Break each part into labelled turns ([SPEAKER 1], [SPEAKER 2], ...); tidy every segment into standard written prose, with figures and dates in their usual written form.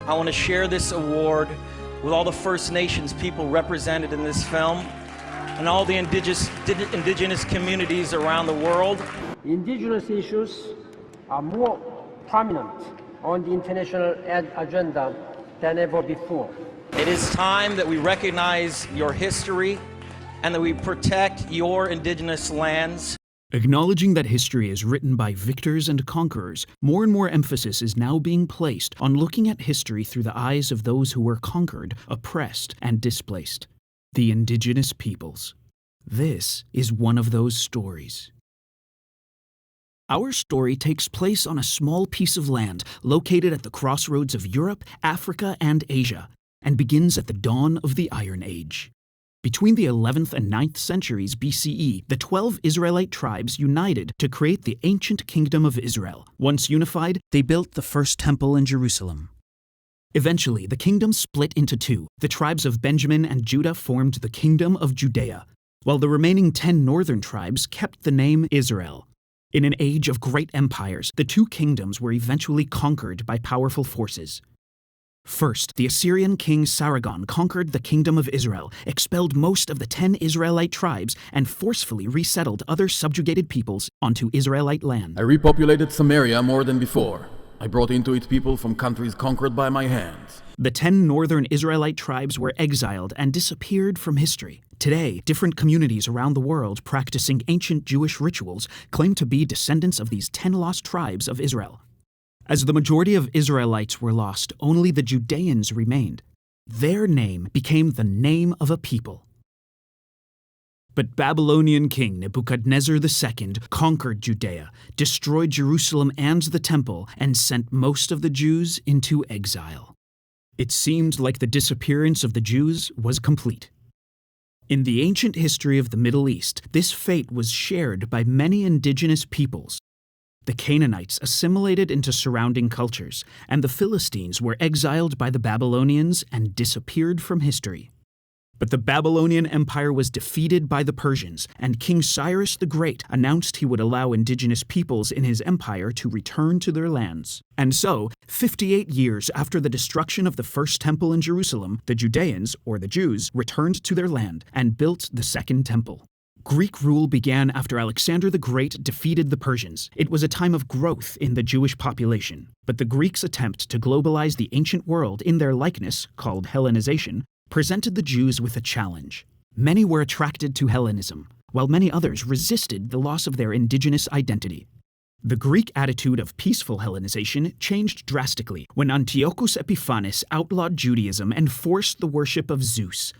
[SPEAKER 1] I want to share this award with all the First Nations people represented in this film and all the indigenous communities around the world.
[SPEAKER 2] Indigenous issues are more prominent on the international agenda than ever before.
[SPEAKER 1] It is time that we recognize your history and that we protect your indigenous lands.
[SPEAKER 3] Acknowledging that history is written by victors and conquerors, more and more emphasis is now being placed on looking at history through the eyes of those who were conquered, oppressed, and displaced. The indigenous peoples. This is one of those stories. Our story takes place on a small piece of land located at the crossroads of Europe, Africa, and Asia, and begins at the dawn of the Iron Age. Between the 11th and 9th centuries BCE, the 12 Israelite tribes united to create the ancient kingdom of Israel. Once unified, they built the first temple in Jerusalem. Eventually, the kingdom split into two. The tribes of Benjamin and Judah formed the Kingdom of Judea, while the remaining 10 northern tribes kept the name Israel. In an age of great empires, the two kingdoms were eventually conquered by powerful forces. First, the Assyrian king Sargon conquered the kingdom of Israel, expelled most of the 10 Israelite tribes, and forcefully resettled other subjugated peoples onto Israelite land.
[SPEAKER 4] I repopulated Samaria more than before. I brought into it people from countries conquered by my hands.
[SPEAKER 3] The 10 northern Israelite tribes were exiled and disappeared from history. Today, different communities around the world practicing ancient Jewish rituals claim to be descendants of these 10 lost tribes of Israel. As the majority of Israelites were lost, only the Judeans remained. Their name became the name of a people. But Babylonian king Nebuchadnezzar II conquered Judea, destroyed Jerusalem and the temple, and sent most of the Jews into exile. It seemed like the disappearance of the Jews was complete. In the ancient history of the Middle East, this fate was shared by many indigenous peoples. The Canaanites assimilated into surrounding cultures, and the Philistines were exiled by the Babylonians and disappeared from history. But the Babylonian Empire was defeated by the Persians, and King Cyrus the Great announced he would allow indigenous peoples in his empire to return to their lands. And so, 58 years after the destruction of the first temple in Jerusalem, the Judeans, or the Jews, returned to their land and built the second temple. Greek rule began after Alexander the Great defeated the Persians. It was a time of growth in the Jewish population. But the Greeks' attempt to globalize the ancient world in their likeness, called Hellenization, presented the Jews with a challenge. Many were attracted to Hellenism, while many others resisted the loss of their indigenous identity. The Greek attitude of peaceful Hellenization changed drastically when Antiochus Epiphanes outlawed Judaism and forced the worship of Zeus.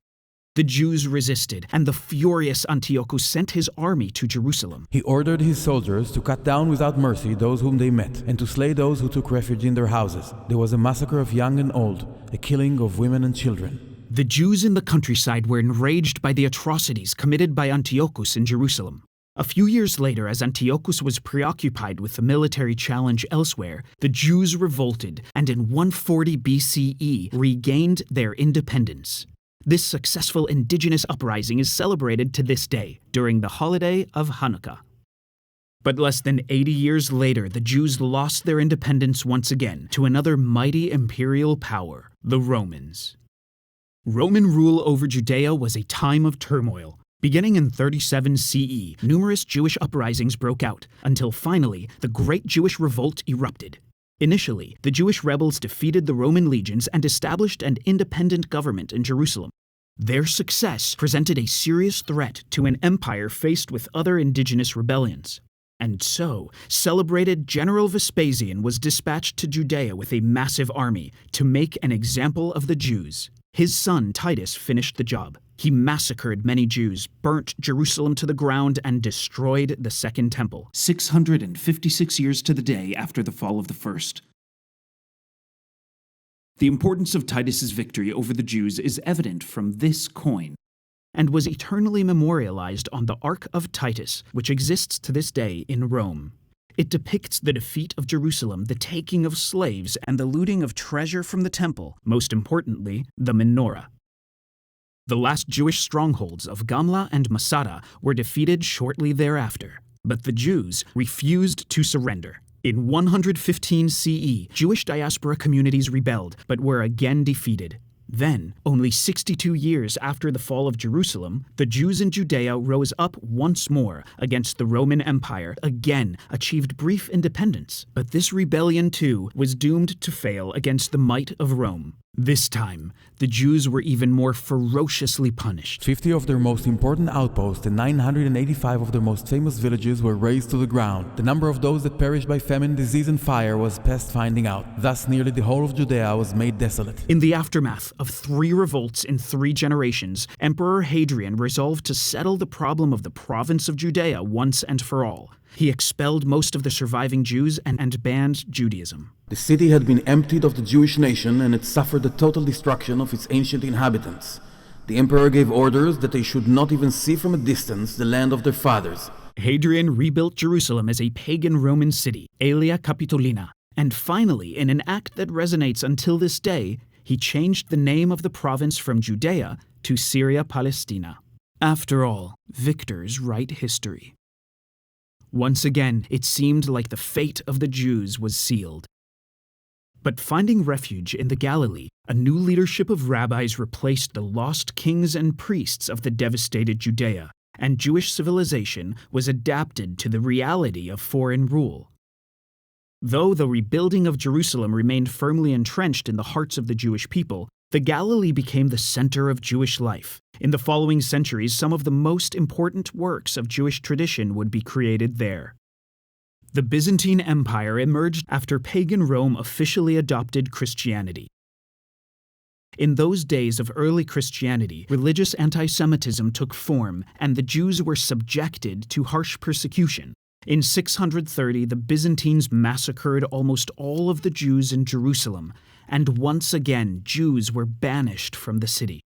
[SPEAKER 3] The Jews resisted, and the furious Antiochus sent his army to Jerusalem.
[SPEAKER 5] He ordered his soldiers to cut down without mercy those whom they met, and to slay those who took refuge in their houses. There was a massacre of young and old, a killing of women and children.
[SPEAKER 3] The Jews in the countryside were enraged by the atrocities committed by Antiochus in Jerusalem. A few years later, as Antiochus was preoccupied with the military challenge elsewhere, the Jews revolted and in 140 BCE regained their independence. This successful indigenous uprising is celebrated to this day, during the holiday of Hanukkah. But less than 80 years later, the Jews lost their independence once again to another mighty imperial power, the Romans. Roman rule over Judea was a time of turmoil. Beginning in 37 CE, numerous Jewish uprisings broke out, until finally, the Great Jewish Revolt erupted. Initially, the Jewish rebels defeated the Roman legions and established an independent government in Jerusalem. Their success presented a serious threat to an empire faced with other indigenous rebellions. And so, celebrated General Vespasian was dispatched to Judea with a massive army to make an example of the Jews. His son Titus finished the job. He massacred many Jews, burnt Jerusalem to the ground, and destroyed the Second Temple, 656 years to the day after the fall of the first. The importance of Titus's victory over the Jews is evident from this coin, and was eternally memorialized on the Ark of Titus, which exists to this day in Rome. It depicts the defeat of Jerusalem, the taking of slaves, and the looting of treasure from the temple, most importantly, the menorah. The last Jewish strongholds of Gamla and Masada were defeated shortly thereafter, but the Jews refused to surrender. In 115 CE, Jewish diaspora communities rebelled, but were again defeated. Then, only 62 years after the fall of Jerusalem, the Jews in Judea rose up once more against the Roman Empire, again achieved brief independence. But this rebellion, too, was doomed to fail against the might of Rome. This time, the Jews were even more ferociously punished.
[SPEAKER 5] 50 of their most important outposts and 985 of their most famous villages were razed to the ground. The number of those that perished by famine, disease, and fire was past finding out. Thus, nearly the whole of Judea was made desolate.
[SPEAKER 3] In the aftermath of 3 revolts in 3 generations, Emperor Hadrian resolved to settle the problem of the province of Judea once and for all. He expelled most of the surviving Jews and banned Judaism.
[SPEAKER 4] The city had been emptied of the Jewish nation and it suffered the total destruction of its ancient inhabitants. The emperor gave orders that they should not even see from a distance the land of their fathers.
[SPEAKER 3] Hadrian rebuilt Jerusalem as a pagan Roman city, Aelia Capitolina. And finally, in an act that resonates until this day, he changed the name of the province from Judea to Syria Palestina. After all, victors write history. Once again, it seemed like the fate of the Jews was sealed. But finding refuge in the Galilee, a new leadership of rabbis replaced the lost kings and priests of the devastated Judea, and Jewish civilization was adapted to the reality of foreign rule. Though the rebuilding of Jerusalem remained firmly entrenched in the hearts of the Jewish people, the Galilee became the center of Jewish life. In the following centuries, some of the most important works of Jewish tradition would be created there. The Byzantine Empire emerged after pagan Rome officially adopted Christianity. In those days of early Christianity, religious anti-Semitism took form, and the Jews were subjected to harsh persecution. In 630, the Byzantines massacred almost all of the Jews in Jerusalem, and once again Jews were banished from the city.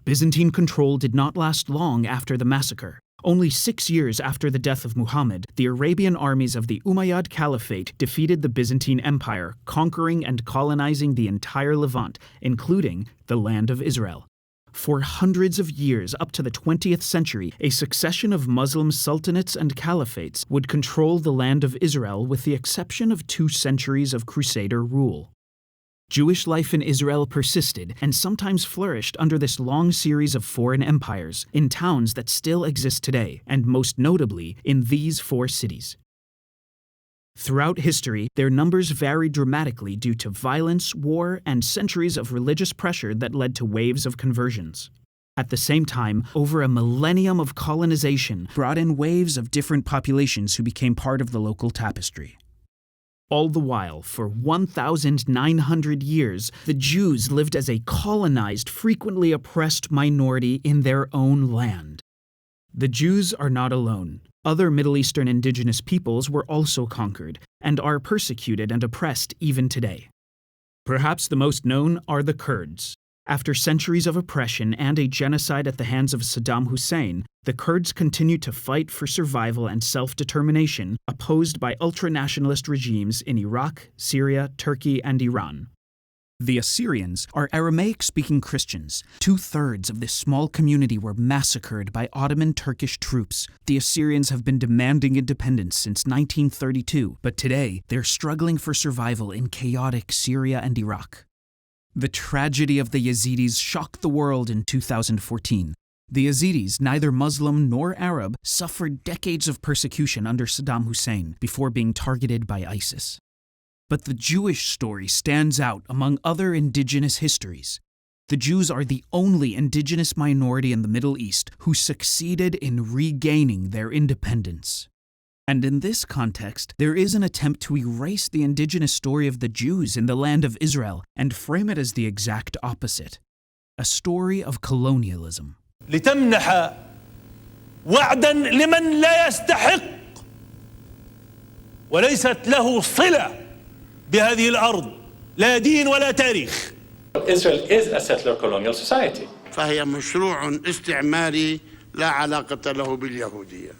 [SPEAKER 3] Byzantine control did not last long after the massacre. Only 6 years after the death of Muhammad, the Arabian armies of the Umayyad Caliphate defeated the Byzantine Empire, conquering and colonizing the entire Levant, including the land of Israel. For hundreds of years, up to the 20th century, a succession of Muslim sultanates and caliphates would control the land of Israel with the exception of 2 centuries of Crusader rule. Jewish life in Israel persisted and sometimes flourished under this long series of foreign empires in towns that still exist today, and most notably in these 4 cities. Throughout history, their numbers varied dramatically due to violence, war, and centuries of religious pressure that led to waves of conversions. At the same time, over a millennium of colonization brought in waves of different populations who became part of the local tapestry. All the while, for 1,900 years, the Jews lived as a colonized, frequently oppressed minority in their own land. The Jews are not alone. Other Middle Eastern indigenous peoples were also conquered and are persecuted and oppressed even today. Perhaps the most known are the Kurds. After centuries of oppression and a genocide at the hands of Saddam Hussein, the Kurds continued to fight for survival and self-determination, opposed by ultra-nationalist regimes in Iraq, Syria, Turkey, and Iran. The Assyrians are Aramaic-speaking Christians. 2/3 of this small community were massacred by Ottoman Turkish troops. The Assyrians have been demanding independence since 1932, but today they're struggling for survival in chaotic Syria and Iraq. The tragedy of the Yazidis shocked the world in 2014. The Yazidis, neither Muslim nor Arab, suffered decades of persecution under Saddam Hussein before being targeted by ISIS. But the Jewish story stands out among other indigenous histories. The Jews are the only indigenous minority in the Middle East who succeeded in regaining their independence. And in this context, there is an attempt to erase the indigenous story of the Jews in the land of Israel and frame it as the exact opposite, a story of colonialism.
[SPEAKER 6] لتمنح وعدا لمن لا يستحق وليست له صلة بهذه الأرض لا دين ولا تاريخ.
[SPEAKER 7] Israel is a settler colonial society.
[SPEAKER 8] فهي مشروع استعماري لا علاقة له باليهودية.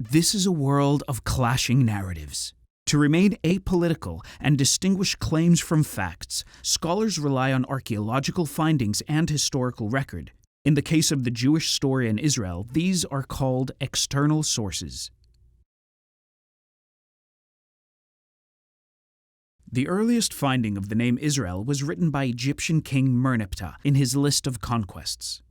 [SPEAKER 3] This is a world of clashing narratives. To remain apolitical and distinguish claims from facts, scholars rely on archaeological findings and historical record. In the case of the Jewish story in Israel, these are called external sources. The earliest finding of the name Israel was written by Egyptian king Merneptah in his list of conquests.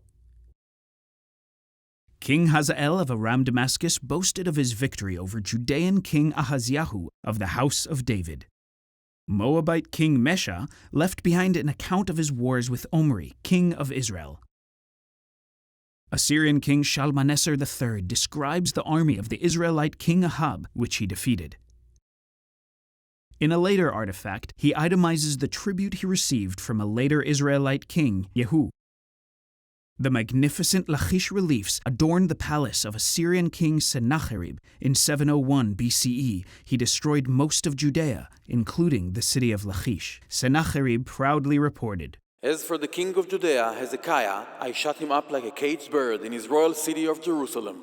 [SPEAKER 3] King Hazael of Aram Damascus boasted of his victory over Judean king Ahaziahu of the house of David. Moabite king Mesha left behind an account of his wars with Omri, king of Israel. Assyrian king Shalmaneser III describes the army of the Israelite king Ahab, which he defeated. In a later artifact, he itemizes the tribute he received from a later Israelite king, Yehu. The magnificent Lachish reliefs adorn the palace of Assyrian king Sennacherib. In 701 BCE, he destroyed most of Judea, including the city of Lachish. Sennacherib proudly reported,
[SPEAKER 5] As for the king of Judea, Hezekiah, I shut him up like a caged bird in his royal city of Jerusalem.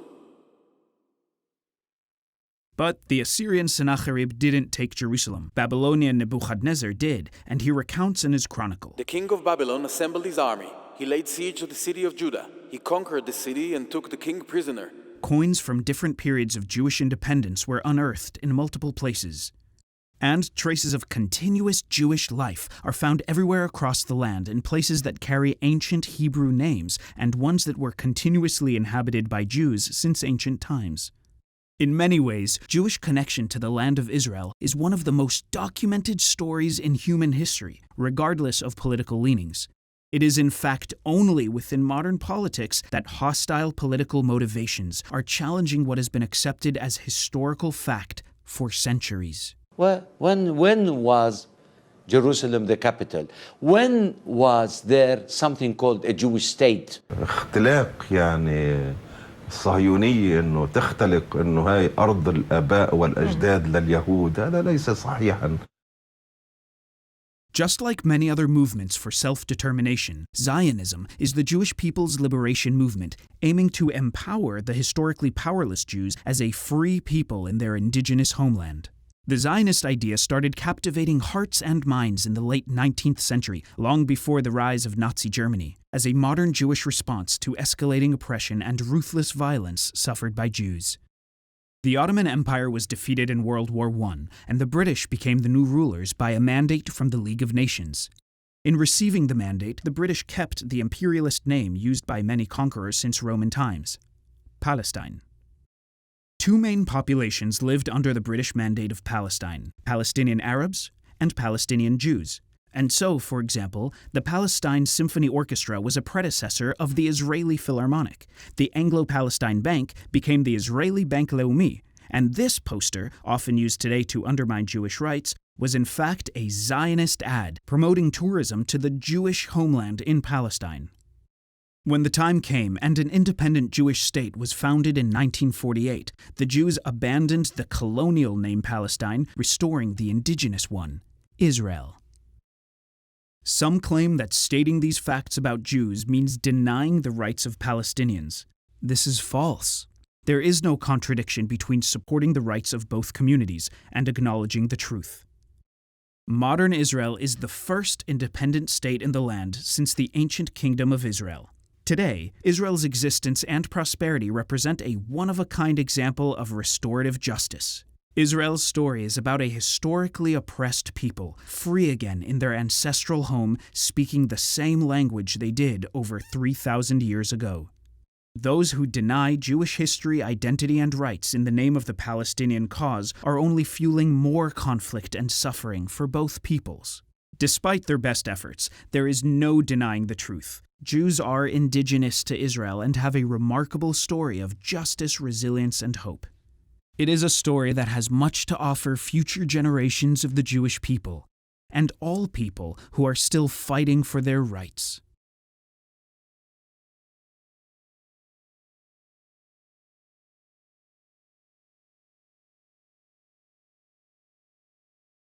[SPEAKER 3] But the Assyrian Sennacherib didn't take Jerusalem. Babylonian Nebuchadnezzar did, and he recounts in his chronicle.
[SPEAKER 5] The king of Babylon assembled his army. He laid siege to the city of Judah. He conquered the city and took the king prisoner.
[SPEAKER 3] Coins from different periods of Jewish independence were unearthed in multiple places. And traces of continuous Jewish life are found everywhere across the land in places that carry ancient Hebrew names and ones that were continuously inhabited by Jews since ancient times. In many ways, Jewish connection to the land of Israel is one of the most documented stories in human history, regardless of political leanings. It is in fact only within modern politics that hostile political motivations are challenging what has been accepted as historical fact for centuries.
[SPEAKER 9] Well, when was Jerusalem the capital? When was there something called a Jewish state?
[SPEAKER 10] اختلاق يعني الصهيونية انه تختلق انه هاي ارض الاباء والاجداد لليهود هذا ليس صحيحا.
[SPEAKER 3] Just like many other movements for self-determination, Zionism is the Jewish people's liberation movement, aiming to empower the historically powerless Jews as a free people in their indigenous homeland. The Zionist idea started captivating hearts and minds in the late 19th century, long before the rise of Nazi Germany, as a modern Jewish response to escalating oppression and ruthless violence suffered by Jews. The Ottoman Empire was defeated in World War I, and the British became the new rulers by a mandate from the League of Nations. In receiving the mandate, the British kept the imperialist name used by many conquerors since Roman times: Palestine. Two main populations lived under the British Mandate of Palestine: Palestinian Arabs and Palestinian Jews. And so, for example, the Palestine Symphony Orchestra was a predecessor of the Israeli Philharmonic. The Anglo-Palestine Bank became the Israeli Bank Leumi, and this poster, often used today to undermine Jewish rights, was in fact a Zionist ad promoting tourism to the Jewish homeland in Palestine. When the time came and an independent Jewish state was founded in 1948, the Jews abandoned the colonial name Palestine, restoring the indigenous one, Israel. Some claim that stating these facts about Jews means denying the rights of Palestinians. This is false. There is no contradiction between supporting the rights of both communities and acknowledging the truth. Modern Israel is the first independent state in the land since the ancient kingdom of Israel. Today, Israel's existence and prosperity represent a one-of-a-kind example of restorative justice. Israel's story is about a historically oppressed people, free again in their ancestral home, speaking the same language they did over 3,000 years ago. Those who deny Jewish history, identity, and rights in the name of the Palestinian cause are only fueling more conflict and suffering for both peoples. Despite their best efforts, there is no denying the truth. Jews are indigenous to Israel and have a remarkable story of justice, resilience, and hope. It is a story that has much to offer future generations of the Jewish people, and all people who are still fighting for their rights.